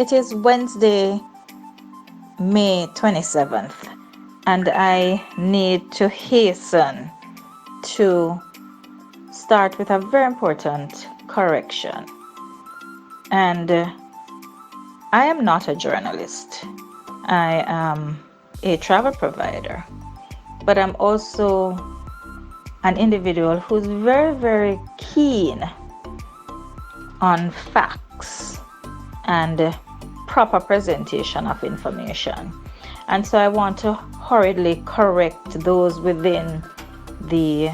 It is Wednesday, May 27th, and I need to hasten to start with a very important correction. And I am not a journalist. I am a travel provider, but I'm also an individual who's very, very keen on facts and proper presentation of information. And so I want to hurriedly correct those within the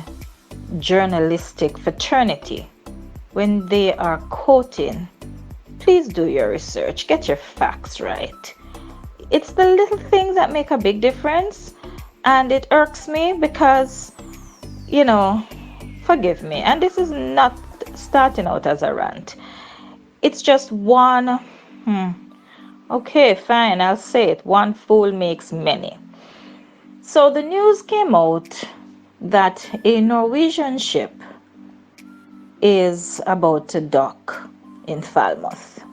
journalistic fraternity when they are quoting. Please do your research, get your facts right. It's the little things that make a big difference, and it irks me because, forgive me, and this is not starting out as a rant. It's just one, okay, fine, I'll say it. One fool makes many. So the news came out that a Norwegian ship is about to dock in Falmouth.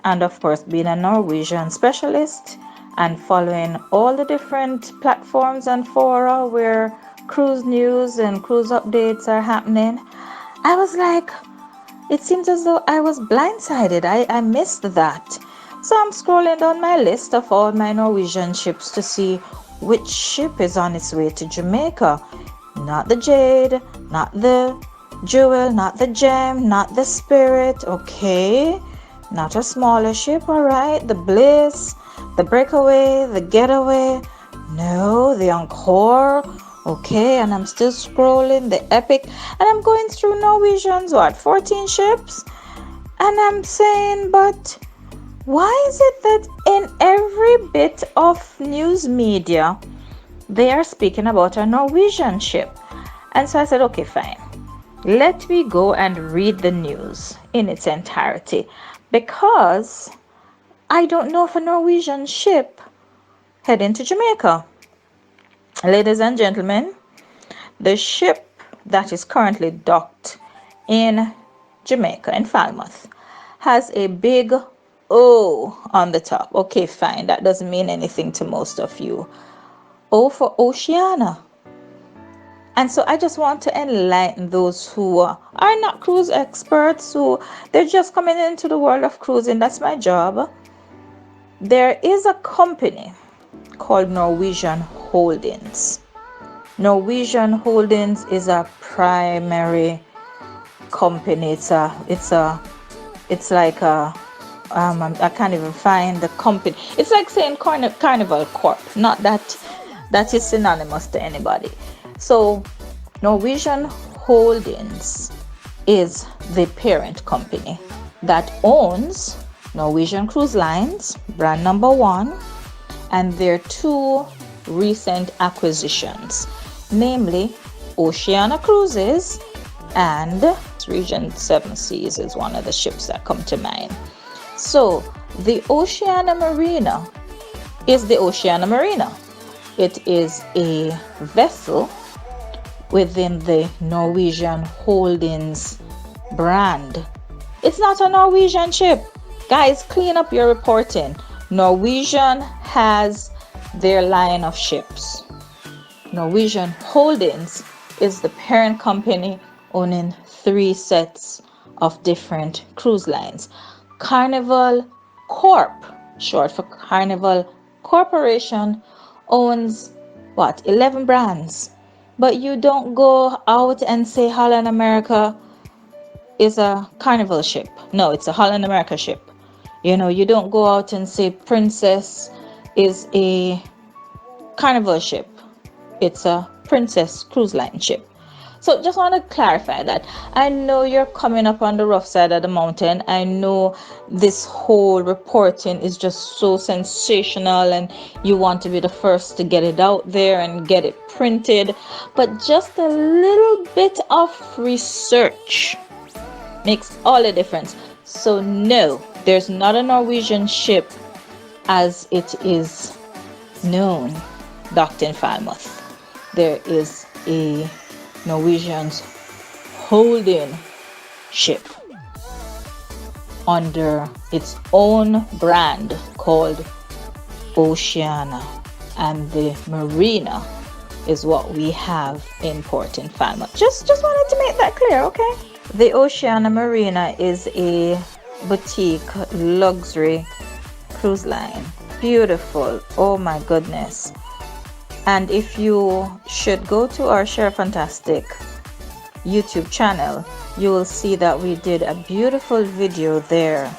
And of course, being a Norwegian specialist and following all the different platforms and fora where cruise news and cruise updates are happening, I was like, it seems as though I was blindsided. I missed that. So I'm scrolling down my list of all my Norwegian ships to see which ship is on its way to Jamaica. Not the Jade, not the Jewel, not the Gem, not the Spirit. Okay. Not a smaller ship, all right. The Bliss, the Breakaway, the Getaway. No, the Encore. Okay, and I'm still scrolling the Epic. And I'm going through Norwegian's, 14 ships? And I'm saying, but why is it that in every bit of news media, they are speaking about a Norwegian ship? And so I said, okay, fine. Let me go and read the news in its entirety, because I don't know if a Norwegian ship heading to Jamaica. Ladies and gentlemen, the ship that is currently docked in Jamaica, in Falmouth, has a big O on the top. Okay, fine. That doesn't mean anything to most of you. O for Oceania. And so I just want to enlighten those who are not cruise experts, who they're just coming into the world of cruising. That's my job. There is a company called Norwegian Holdings. Norwegian Holdings is a primary company. It's like a I can't even find the company. It's like saying Carnival Corp. Not that is synonymous to anybody. So Norwegian Holdings is the parent company that owns Norwegian Cruise Lines, brand number 1, and their 2 recent acquisitions, namely Oceania Cruises and Regent 7 Seas is one of the ships that come to mind. So the Oceania Marina is the Oceania Marina. It is a vessel within the Norwegian Holdings brand. It's not a Norwegian ship. Guys, clean up your reporting. Norwegian has their line of ships. Norwegian Holdings is the parent company owning 3 sets of different cruise lines. Carnival Corp, short for Carnival Corporation, owns 11 brands. But you don't go out and say Holland America is a Carnival ship. No, it's a Holland America ship. You don't go out and say Princess is a Carnival ship. It's a Princess Cruise Line ship. So just want to clarify that. I know you're coming up on the rough side of the mountain. I know this whole reporting is just so sensational and you want to be the first to get it out there and get it printed. But just a little bit of research makes all the difference. So no, there's not a Norwegian ship as it is known docked in Falmouth. There is a Norwegian's holding ship. under its own brand called Oceana, and the Marina is what we have in Port Infalma. Just wanted to make that clear, okay? The Oceana Marina is a boutique luxury cruise line. Beautiful. Oh my goodness. And if you should go to our Share Fantastic YouTube channel, you will see that we did a beautiful video there,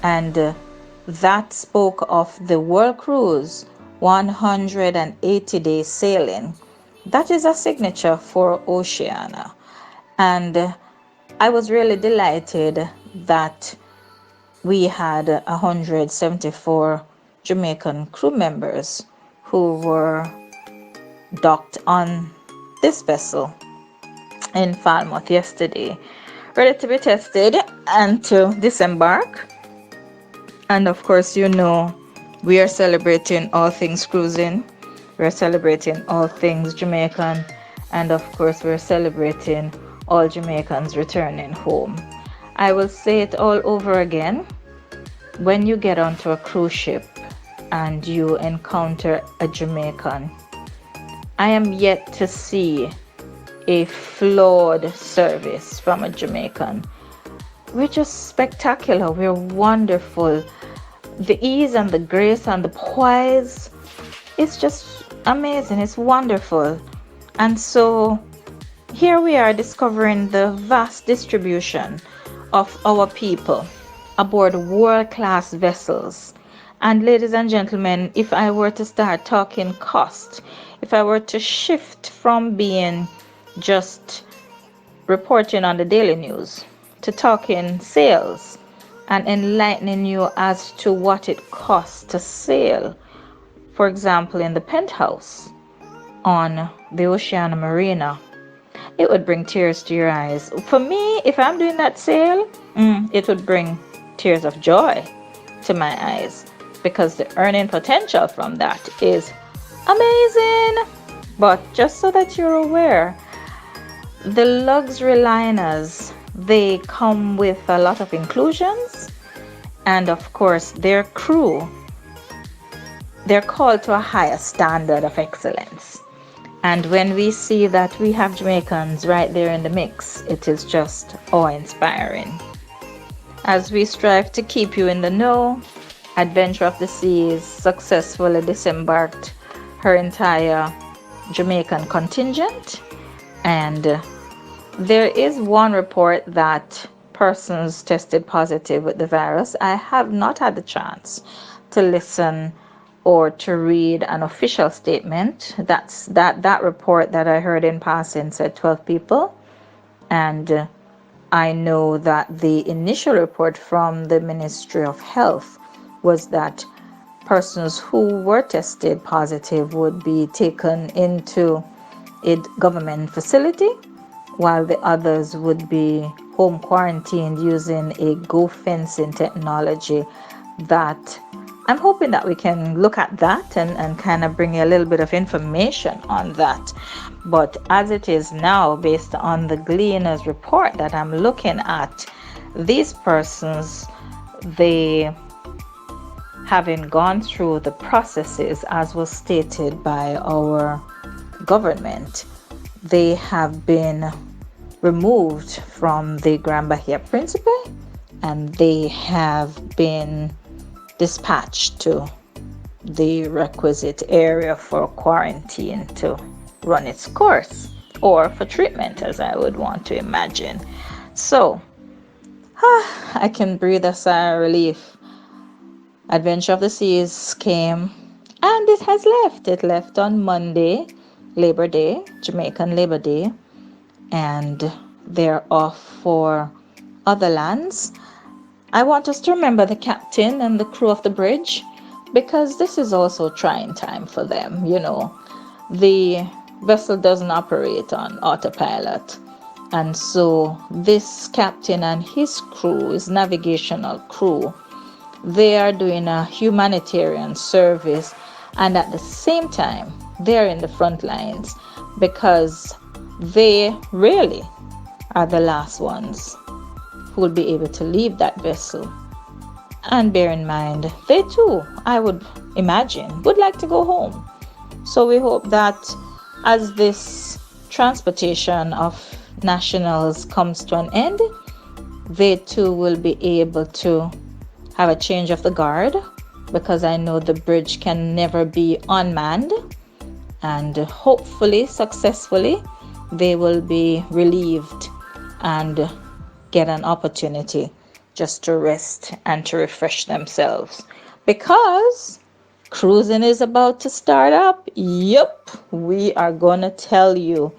and that spoke of the World Cruise 180-day sailing. That is a signature for Oceana, and I was really delighted that we had 174 Jamaican crew members who were docked on this vessel in Falmouth yesterday, ready to be tested and to disembark. And of course, you know, we are celebrating all things cruising, we're celebrating all things Jamaican, and of course we're celebrating all Jamaicans returning home. I will say it all over again. When you get onto a cruise ship and you encounter a Jamaican, I am yet to see a flawed service from a Jamaican. We're just spectacular. We're wonderful. The ease and the grace and the poise, it's just amazing. It's wonderful. And so here we are discovering the vast distribution of our people aboard world-class vessels. And ladies and gentlemen, if I were to start talking cost, if I were to shift from being just reporting on the daily news to talking sales and enlightening you as to what it costs to sail, for example, in the penthouse on the Oceana Marina, it would bring tears to your eyes. For me, if I'm doing that sail, it would bring tears of joy to my eyes, because the earning potential from that is amazing. But just so that you're aware, the luxury liners, they come with a lot of inclusions, and of course their crew, they're called to a higher standard of excellence. And when we see that we have Jamaicans right there in the mix, it is just awe-inspiring. As we strive to keep you in the know, Adventure of the Seas successfully disembarked her entire Jamaican contingent, and there is one report that persons tested positive with the virus. I have not had the chance to listen or to read an official statement. That report that I heard in passing said 12 people, and I know that the initial report from the Ministry of Health was that persons who were tested positive would be taken into a government facility, while the others would be home quarantined using a geofencing technology. That I'm hoping that we can look at that and kind of bring a little bit of information on that. But as it is now, based on the Gleaner's report that I'm looking at, these persons, they, having gone through the processes as was stated by our government, they have been removed from the Grand Bahia Principe, and they have been dispatched to the requisite area for quarantine to run its course, or for treatment, as I would want to imagine. So I can breathe a sigh of relief. Adventure of the Seas came and it has left. It left on Monday, Labor Day, Jamaican Labor Day, and they're off for other lands. I want us to remember the captain and the crew of the bridge, because this is also trying time for them. You know, the vessel doesn't operate on autopilot, and so this captain and his crew, his navigational crew, they are doing a humanitarian service, and at the same time they're in the front lines, because they really are the last ones who will be able to leave that vessel. And bear in mind, they too, I would imagine, would like to go home. So we hope that as this transportation of nationals comes to an end, they too will be able to have a change of the guard, because I know the bridge can never be unmanned, and hopefully successfully they will be relieved and get an opportunity just to rest and to refresh themselves, because cruising is about to start up. Yep, we are going to tell you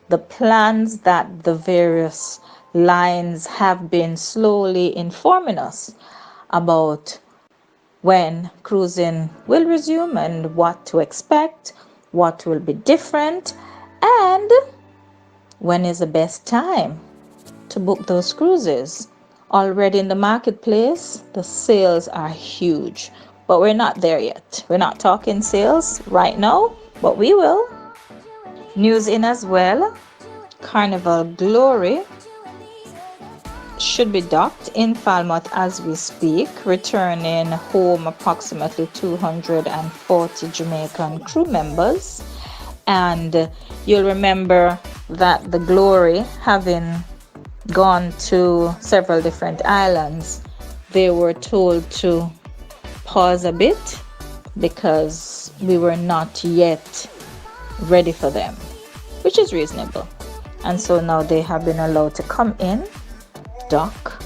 the plans that the various lines have been slowly informing us about when cruising will resume and what to expect, what will be different, and when is the best time to book those cruises. Already in the marketplace, the sales are huge, but we're not there yet. We're not talking sales right now, but we will. News in as well. Carnival Glory should be docked in Falmouth as we speak, returning home approximately 240 Jamaican crew members. And you'll remember that the Glory, having gone to several different islands, they were told to pause a bit because we were not yet ready for them, which is reasonable. And so now they have been allowed to come in, dock,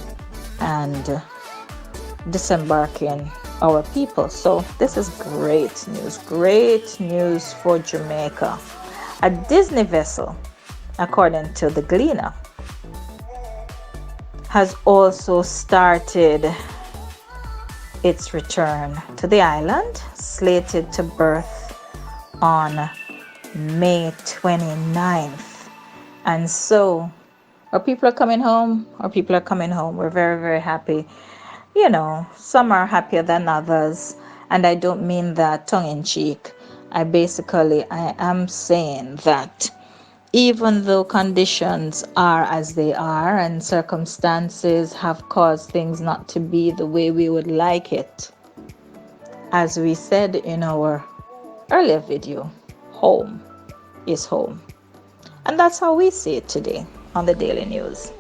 and disembarking our people. So this is great news for Jamaica. A Disney vessel, according to the Gleaner, has also started its return to the island, slated to berth on May 29th. And so our people are coming home. We're very, very happy. You know, some are happier than others, and I don't mean that tongue in cheek. I am saying that even though conditions are as they are and circumstances have caused things not to be the way we would like it, as we said in our earlier video, home is home. And that's how we see it today on the Daily News.